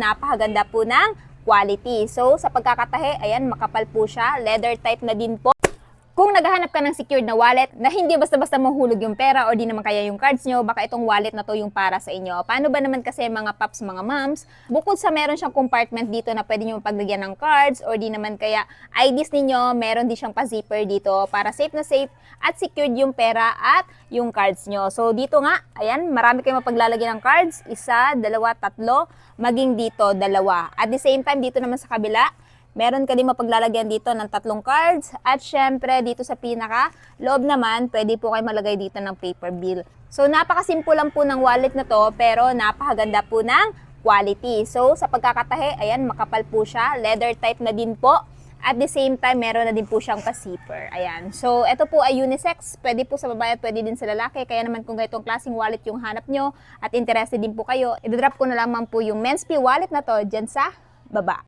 Napakaganda po ng quality. So, sa pagkakatahe, ayan, makapal po siya. Leather type na din po. Kung naghahanap ka ng secured na wallet na hindi basta-basta mahulog yung pera o di naman kaya yung cards nyo, baka itong wallet na to yung para sa inyo. Paano ba naman kasi mga paps, mga moms? Bukod sa meron siyang compartment dito na pwede nyo paglagyan ng cards or di naman kaya IDs ninyo, meron din siyang pa-zipper dito para safe na safe at secured yung pera at yung cards nyo. So dito nga, ayan, marami kayong mapaglalagyan ng cards. Isa, dalawa, tatlo, maging dito, dalawa. At the same time, dito naman sa kabila, meron ka din mapaglalagyan dito ng 3 cards at syempre dito sa pinaka loob naman pwede po kayo malagay dito ng paper bill. So napakasimple lang po ng wallet na to pero napakaganda po ng quality. So sa pagkakatahe, ayan, makapal po siya, leather type na din po. At the same time, meron na din po siyang pa-zipper. Ayan. So, ito po ay unisex. Pwede po sa babae at pwede din sa lalaki. Kaya naman kung ganitong klaseng wallet yung hanap nyo at interested din po kayo, i-drop ko na lamang po yung Men's P wallet na to dyan sa baba.